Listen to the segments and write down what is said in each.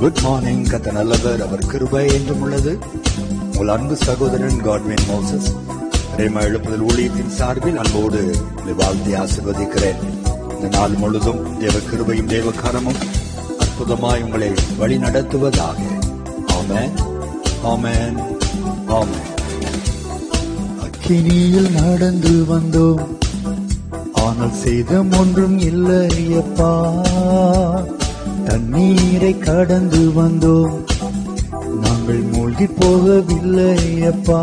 Good morning. கர்த்தர் நல்லவர், அவர் கிருபை என்றும் உள்ளது. உங்கள் அன்பு சகோதரன் காட்வின் மோசஸ் ரேமா எழுப்புதல் ஊழியத்தின் சார்பில் அன்போடு வாழ்த்தி ஆசீர்வதிக்கிறேன். இந்த நாள் முழுதும் தேவ கிருபையும் தேவ கரமும் அற்புதமாய் உங்களை வழி நடத்துவதாக. ஆமென், ஆமென், ஆமென். அக்கினியில் நடந்து வந்தோம், ஆனால் சேதம் ஒன்றும் இல்லையப்பா. தண்ணீரை கடந்து வந்தோம், நாங்கள் மூழ்கி போகவில்லையப்பா.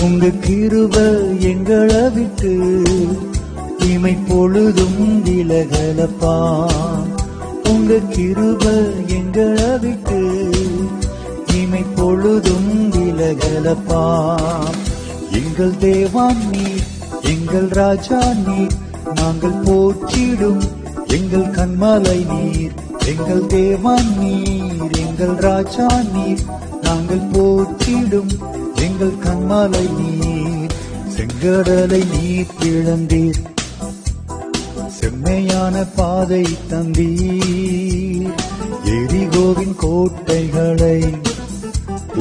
உங்க கிருபை எங்களை விட்டு இமை பொழுதும் விலகலப்பா. உங்க கிருபை எங்களை விட்டு இமை பொழுதும் விலகலப்பா. எங்கள் தேவான் நீர், எங்கள் ராஜா நீர், நாங்கள் போற்றிடும் எங்கள் கண்மலை நீர். எங்கள் தேவன் நீர், எங்கள் ராஜா நீர், நாங்கள் போற்றிடும் எங்கள் கண்மலை நீர். செங்கடலை நீர் பிளந்தீர், செம்மையான பாதை தந்தீர். எரிகோவின் கோட்டைகளை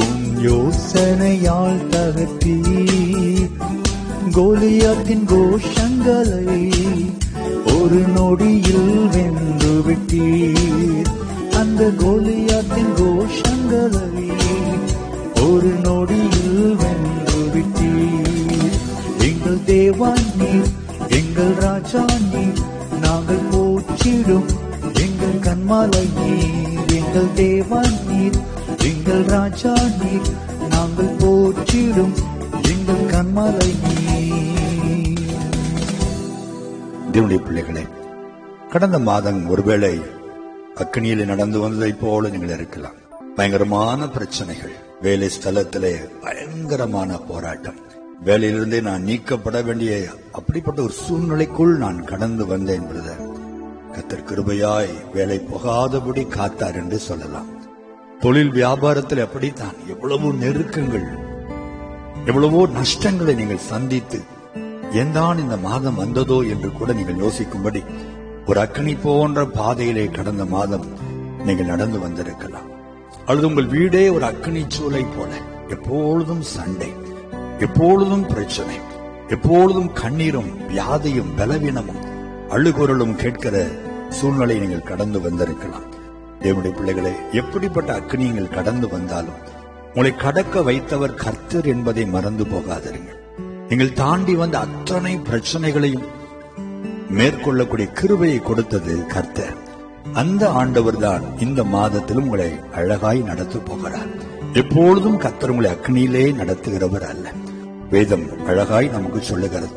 உன் யோசனையால் தகர்த்தீர். கோலியாத்தின் கோஷங்களை ஒரு நொடியில் வென்று விட்டீர். அந்த கோலியாத்தின் கோஷங்களை ஒரு நொடியில் வென்று விட்டீர். எங்கள் தேவன் நீர், எங்கள் ராஜா நீர், நாங்கள் போற்றிடும் எங்கள் கண்மலை நீர். எங்கள் தேவன் நீர், எங்கள் ராஜா நீர், நாங்கள் போற்றிடும் எங்கள் கண்மலை நீர். தேவனுடைய பிள்ளைகளே, கடந்த மாதம் ஒருவேளை அக்கினியில் நடந்து வந்ததை போல நீங்கள் இருக்கலாம். பயங்கரமான பிரச்சனைகள், வேலை ஸ்தலத்திலே பயங்கரமான போராட்டம், வேலையிலிருந்தே நான் நீக்கப்பட வேண்டிய அப்படிப்பட்ட ஒரு சூழ்நிலைக்குள் நான் கடந்து வந்தேன் பிரதர். கர்த்தர் கிருபையாய் வேலை போகாதபடி காத்தார் என்று சொல்லலாம். தொழில் வியாபாரத்தில் அப்படித்தான் எவ்வளவோ நெருக்கங்கள், எவ்வளவோ நஷ்டங்களை நீங்கள் சந்தித்து ஏந்தான் இந்த மாதம் வந்ததோ என்று கூட நீங்கள் யோசிக்கும்படி ஒரு அக்கினி போன்ற பாதையிலே கடந்த மாதம் நீங்கள் நடந்து வந்திருக்கலாம். அல்லது உங்கள் வீடே ஒரு அக்கினி சூளை போல எப்பொழுதும் சண்டை, எப்பொழுதும் பிரச்சனை, எப்பொழுதும் கண்ணீரும் வியாதியும் பலவீனமும் அழுகுரலும் கேட்கிற சூழ்நிலை நீங்கள் கடந்து வந்திருக்கலாம். தேவனுடைய பிள்ளைகளே, எப்படிப்பட்ட அக்கினி நீங்கள் கடந்து வந்தாலும் உங்களை கடக்க வைத்தவர் கர்த்தர் என்பதை மறந்து போகாதீர்கள். நீங்கள் தாண்டி வந்த அத்தனை பிரச்சனைகளையும் மேற்கொள்ளக்கூடிய கிருபையை கொடுத்தது கர்த்தர். அந்த ஆண்டவர் தான் இந்த மாதத்திலும் உங்களை அழகாய் நடத்த போகிறார். எப்பொழுதும் கர்த்தர் உங்களை அக்னியிலே நடத்துகிறவர் அல்ல. வேதம் அழகாய் நமக்கு சொல்லுகிறது.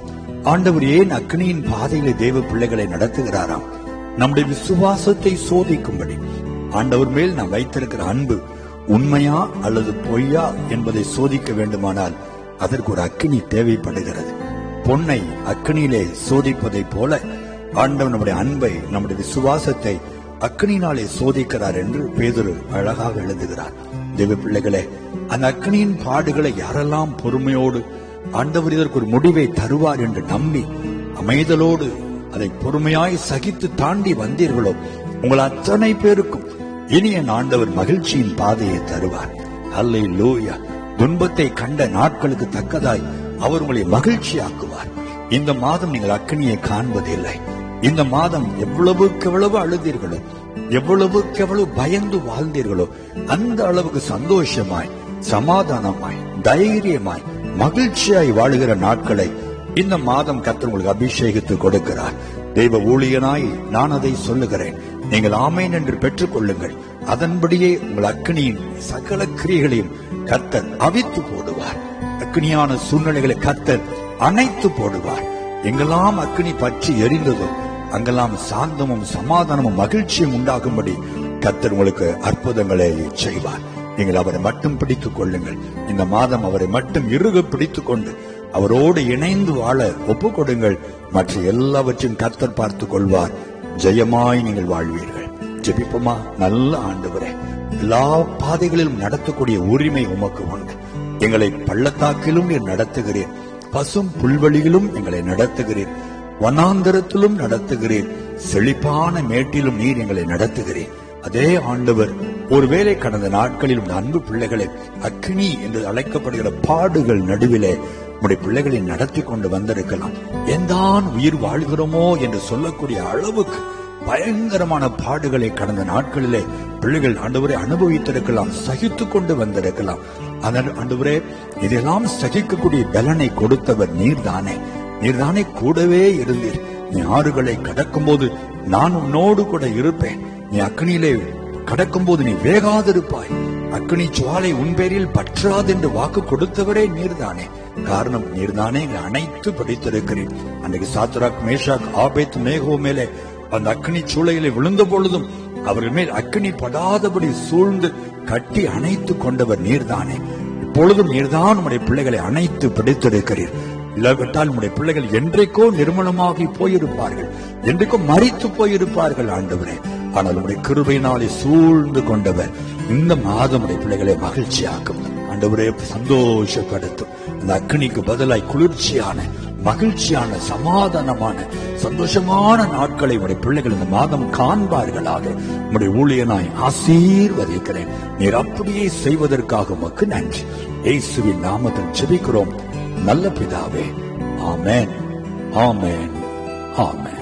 ஆண்டவர் ஏன் அக்னியின் பாதையிலே தேவ பிள்ளைகளை நடத்துகிறாராம்? நம்முடைய விசுவாசத்தை சோதிக்கும்படி. ஆண்டவர் மேல் நாம் வைத்திருக்கிற அன்பு உண்மையா அல்லது பொய்யா என்பதை சோதிக்க வேண்டுமானால் அதற்கு ஒரு அக்கினி தேவைப்படுகிறது. பொன்னை அக்கினியிலே சோதிப்பதை போல ஆண்டவர் நம்முடைய அன்பை, நம்முடைய விசுவாசத்தை அக்கினியினாலே சோதிக்கிறார் என்று பேதுரு அழகாக எழுதுகிறார். தேவ பிள்ளைகளே, அந்த அக்கினியின் பாடுகளை யாரெல்லாம் பொறுமையோடு ஆண்டவர் இதற்கு ஒரு முடிவை தருவார் என்று நம்பி அமைதலோடு அதை பொறுமையாய் சகித்து தாண்டி வந்தீர்களோ, உங்கள் அத்தனை பேருக்கும் இனி என் ஆண்டவர் மகிழ்ச்சியின் பாதையை தருவார். அல்லேலூயா. துன்பத்தை கண்ட நாட்களுக்கு தக்கதாய் அவர் உங்களை மகிழ்ச்சியாக்குவார். இந்த மாதம் நீங்கள் அக்கினியை காண்பதில்லை. இந்த மாதம் எவ்வளவுக்கு எவ்வளவு அழுதீர்களோ, எவ்வளவுக்கு எவ்வளவு பயந்து வாழ்ந்தீர்களோ, அந்த அளவுக்கு சந்தோஷமாய், சமாதானமாய், தைரியமாய், மகிழ்ச்சியாய் வாழுகிற நாட்களை இந்த மாதம் கர்த்தர் உங்களுக்கு அபிஷேகித்து கொடுக்கிறார். தெய்வ ஊழியனாய் நான் அதை சொல்லுகிறேன். நீங்கள் ஆமேன் என்று பெற்றுக் கொள்ளுங்கள். அதன்படியே உங்கள் அக்கினியின் சகல கிரியைகளையும் கர்த்தர் அவித்து போடுவார். அக்கினியான சூழ்நிலைகளை கர்த்தர் அணைத்து போடுவார். எங்கெல்லாம் அக்கினி பற்றி எரிந்ததோ அங்கெல்லாம் சாந்தமும் சமாதானமும் மகிழ்ச்சியும் உண்டாகும்படி கர்த்தர் உங்களுக்கு அற்புதங்களை செய்வார். நீங்கள் அவரை மட்டும் பிடித்துக் கொள்ளுங்கள். இந்த மாதம் அவரை மட்டும் இறுக பிடித்துக் கொண்டு அவரோடு இணைந்து வாழ ஒப்புக் கொடுங்கள். மற்ற எல்லாவற்றையும் கர்த்தர் பார்த்துக் கொள்வார். ஜெயமாய் நீங்கள் வாழ்வீர்கள். ஜெபிப்போமா? நல்ல ஆண்டவரே, எல்லா பாதைகளிலும் நடத்தக்கூடிய உரிமை உமக்கு உண்டு. எங்களை பள்ளத்தாக்கிலும் நீர் நடத்துகிறீர், பசும் புல்வெளியிலும் எங்களை வனாந்தரத்திலும் நடத்துகிறீர், செழிப்பான மேட்டிலும் நீர் எங்களை நடத்துகிறீர். அதே ஆண்டவர் ஒருவேளை கடந்த நாட்களில் உடைய அன்பு பிள்ளைகளை அக்னி என்று அழைக்கப்படுகிற பாடுகள் நடுவிலே உடைய பிள்ளைகளை நடத்தி கொண்டு வந்திருக்கலாம். எந்தான் உயிர் வாழ்கிறோமோ என்று சொல்லக்கூடிய அளவுக்கு பயங்கரமான பாடுகளை கடந்த நாட்களிலே பிள்ளைகள் ஆண்டவரை அனுபவித்திருக்கலாம், சகித்து கொண்டு வந்திருக்கலாம். ஆனால் ஆண்டவரே, இதெல்லாம் சகிக்கக்கூடிய பலனை கொடுத்தவர் நீர்தானே. நீர்தானே கூடவே இருந்தீர். நீ ஆறுகளை கடக்கும் போது நான் உன்னோடு கூட இருப்பேன். நீ அக்னியிலே கடக்கும் போது நீ வேகாதிருப்பாய். அக்னி ஜுவாலை உன் பேரில் பற்றாது என்று வாக்கு கொடுத்தவரே நீர்தானே. காரணம், நீர்தானே அனைத்து படித்திருக்கிறேன். அன்றைக்கு சாத்ராக், மேஷாக், ஆபேத் நேகோ மேலே அந்த அக்னி சூளையிலே விழுந்த பொழுதும் அவர்கள் மேல் அக்னி படாதபடி சூழ்ந்து கட்டி அணைத்து கொண்டவர் நீர்தானே. இப்பொழுதும் நீர்தான் உம்முடைய பிள்ளைகளை அணைத்து பிடித்திருக்கிறீர். இல்லாவிட்டால் உம்முடைய பிள்ளைகள் என்றைக்கோ நிர்மலமாகி போயிருப்பார்கள், என்றைக்கோ மரித்து போயிருப்பார்கள் ஆண்டவரே. ஆனால் உம்முடைய கிருபையினாலே சூழ்ந்து கொண்டவர் இந்த மாதம் உடைய பிள்ளைகளை மகிழ்ச்சியாக்கும் ஆண்டவரே, சந்தோஷப்படுத்தும். அந்த அக்னிக்கு பதிலாய் குளிர்ச்சியான, மகிழ்ச்சியான, சமாதானமான, சந்தோஷமான நாட்களை உடைய பிள்ளைகள் இந்த மாதம் காண்பார்களாக உடைய ஊழியனாய் ஆசீர்வதிக்கிறேன். நீர் அப்படியே செய்வதற்காக உமக்கு நன்றி. இயேசுவின் நாமத்தில் ஜெபிக்கிறோம் நல்ல பிதாவே. ஆமென், ஆமென், ஆமென்.